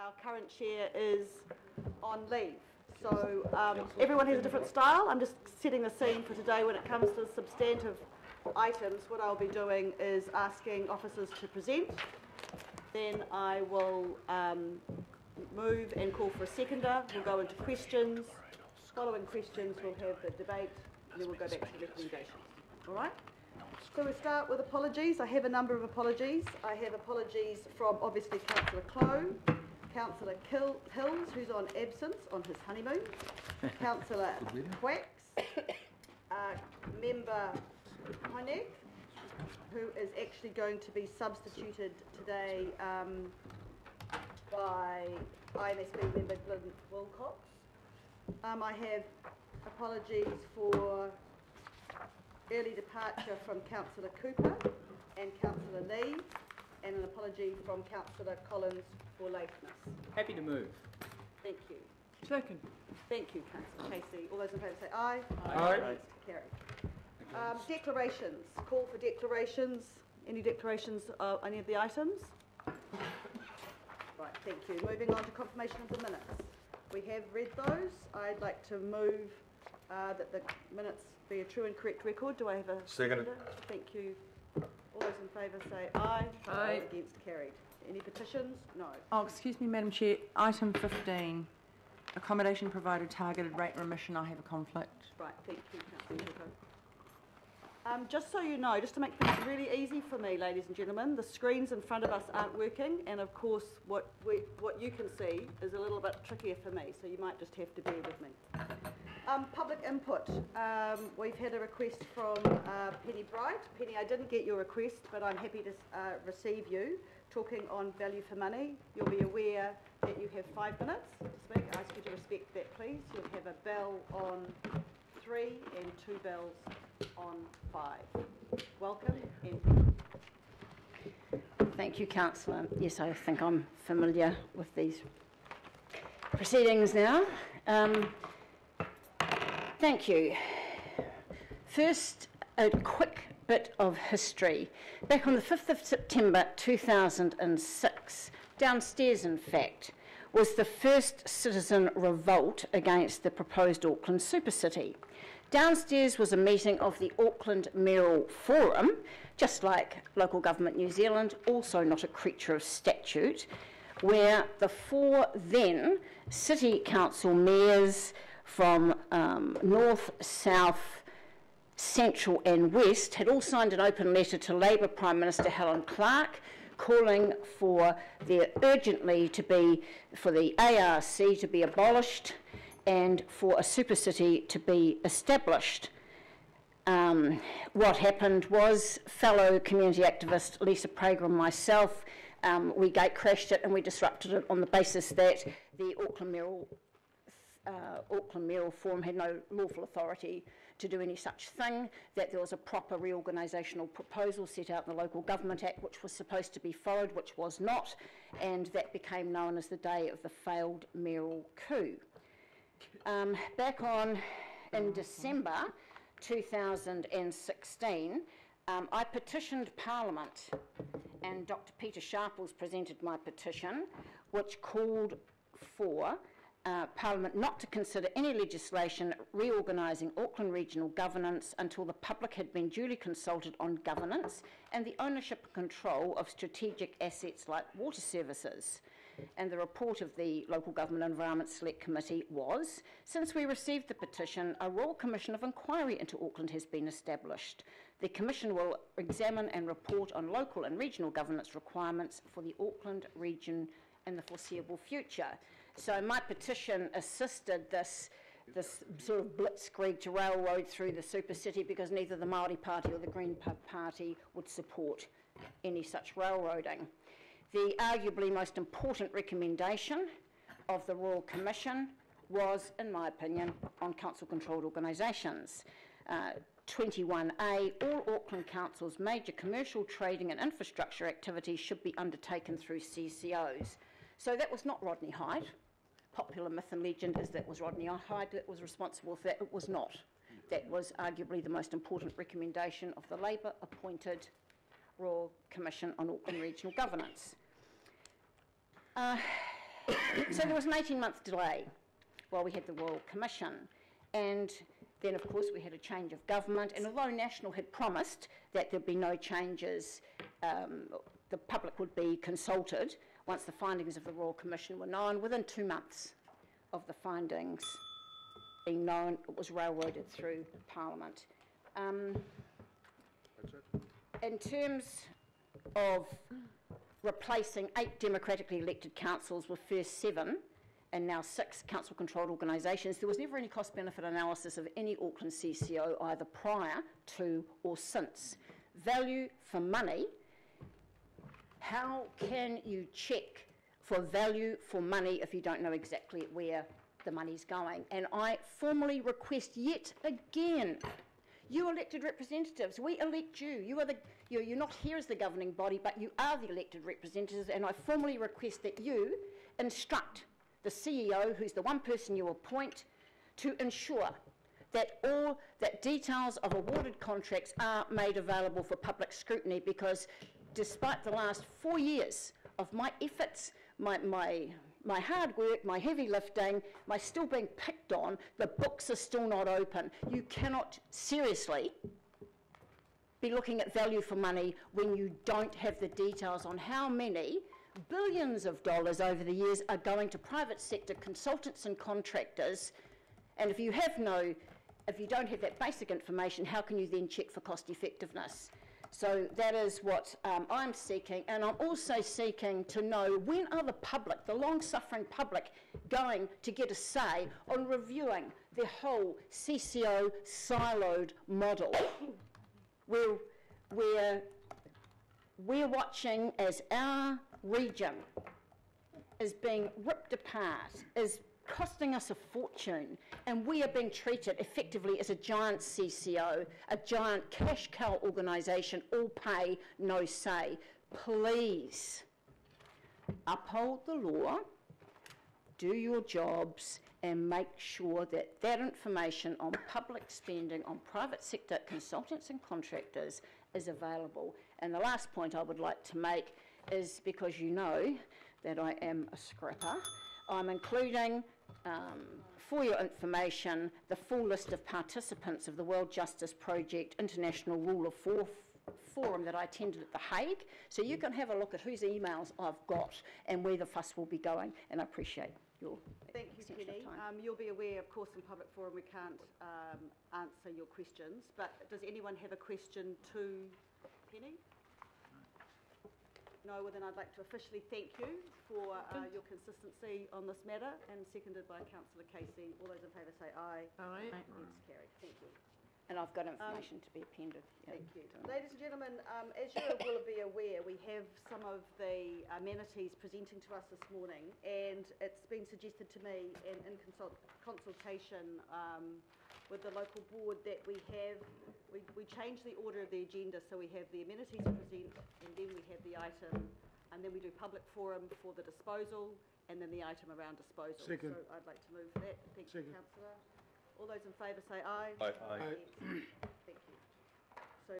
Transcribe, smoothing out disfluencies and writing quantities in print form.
our current chair is on leave. So everyone has a different style. I'm just setting the scene for today. When it comes to substantive items, what I'll be doing is asking officers to present. Then I will move and call for a seconder. We'll go into questions. Following questions, we'll have the debate, and then we'll go back to the recommendations. All right? So we'll start with apologies. I have a number of apologies. I have apologies from, obviously, Councillor Clow, Councillor Hills, who's on absence on his honeymoon, Councillor Quacks, Member Honeck, who is actually going to be substituted today by IMSB member Glyn Wilcox. I have apologies for early departure from Councillor Cooper and Councillor Lee, and an apology from Councillor Collins for lateness. Happy to move. Thank you. Second. Thank you, Councillor Casey. All those in favour say aye. Aye. Against, carried. Declarations. Call for declarations. Any declarations of any of the items? Right, thank you. Moving on to confirmation of the minutes. We have read those. I'd like to move that the minutes be a true and correct record. Do I have a second? Thank you. All those in favour say aye. Aye. Against, carried. Any petitions? No. Oh, excuse me, Madam Chair. Item 15, accommodation provider targeted rate remission. I have a conflict. Right, thank you, Councillor Cooper. Just so you know, just to make things really easy for me, ladies and gentlemen, the screens in front of us aren't working, and of course what you can see is a little bit trickier for me, so you might just have to bear with me. Public input. We've had a request from Penny Bright. Penny, I didn't get your request, but I'm happy to receive you. Talking on value for money, you'll be aware that you have 5 minutes to speak. I ask you to respect that, please. You'll have a bell on 3 and 2 bells on 5. Welcome. And thank you, Councillor. Yes, I think I'm familiar with these proceedings now. Thank you. First, a quick bit of history. Back on the 5th of September 2006, downstairs in fact, was the first citizen revolt against the proposed Auckland Super City. Downstairs was a meeting of the Auckland Mayoral Forum, just like Local Government New Zealand, also not a creature of statute, where the 4 then City Council mayors from North, South, Central and West had all signed an open letter to Labour Prime Minister Helen Clark calling for there urgently to be, for the ARC to be abolished and for a super city to be established. What happened was fellow community activist Lisa Prager and myself, we gate crashed it and we disrupted it on the basis that the Auckland Mayoral Forum had no lawful authority to do any such thing, that there was a proper reorganisational proposal set out in the Local Government Act which was supposed to be followed, which was not, and that became known as the day of the failed mayoral coup. Back on in December 2016, I petitioned Parliament, and Dr. Peter Sharples presented my petition, which called for Parliament not to consider any legislation reorganising Auckland regional governance until the public had been duly consulted on governance and the ownership and control of strategic assets like water services. And the report of the Local Government Environment Select Committee was, since we received the petition, a Royal Commission of Inquiry into Auckland has been established. The Commission will examine and report on local and regional governance requirements for the Auckland region in the foreseeable future. So my petition assisted this sort of blitzkrieg to railroad through the super city, because neither the Māori Party or the Green Party would support any such railroading. The arguably most important recommendation of the Royal Commission was, in my opinion, on council-controlled organisations. 21A, all Auckland Council's major commercial, trading and infrastructure activities should be undertaken through CCOs. So that was not Rodney Hyde. Popular myth and legend is that was Rodney Hyde that was responsible for that. It was not. That was arguably the most important recommendation of the Labour-appointed Royal Commission on Auckland Regional Governance. So there was an 18-month delay while we had the Royal Commission. And then, of course, we had a change of government. And although National had promised that there'd be no changes, the public would be consulted once the findings of the Royal Commission were known. Within 2 months of the findings being known, it was railroaded through Parliament. In terms of replacing 8 democratically elected councils with first 7 and now 6 council-controlled organisations, there was never any cost-benefit analysis of any Auckland CCO either prior to or since. Value for money, how can you check for value for money if you don't know exactly where the money's going? And I formally request yet again, you elected representatives, we elect you. You're not here as the governing body, but you are the elected representatives, and I formally request that you instruct the CEO, who's the one person you appoint, to ensure that details of awarded contracts are made available for public scrutiny, because despite the last 4 years of my efforts, my hard work, my heavy lifting, my still being picked on, the books are still not open. You cannot seriously be looking at value for money when you don't have the details on how many billions of dollars over the years are going to private sector consultants and contractors. And if you don't have that basic information, how can you then check for cost effectiveness? So that is what I'm seeking, and I'm also seeking to know, when are the public, the long-suffering public, going to get a say on reviewing the whole CCO siloed model, where we're watching as our region is being ripped apart, is costing us a fortune, and we are being treated effectively as a giant CCO, a giant cash cow organisation, all pay, no say. Please uphold the law, do your jobs, and make sure that that information on public spending on private sector consultants and contractors is available. And the last point I would like to make is, because you know that I am a scrapper, I'm including, for your information, the full list of participants of the World Justice Project International Rule of Law Forum that I attended at The Hague, so you can have a look at whose emails I've got and where the fuss will be going, and I appreciate your Thank you, Penny. You'll be aware, of course, in public forum we can't answer your questions, but does anyone have a question to Penny? No, well then I'd like to officially thank you for your consistency on this matter, and seconded by Councillor Casey. All those in favour say aye. Aye. It's carried. Thank you. And I've got information to be appended. Yeah. Thank you. Ladies and gentlemen, as you will be aware, we have some of the amenities presenting to us this morning, and it's been suggested to me in consultation with the local board that we change the order of the agenda, so we have the amenities present, and then we have the item, and then we do public forum for the disposal, and then the item around disposal. Second. So I'd like to move that. Thank you, Councillor. All those in favour say aye. Aye.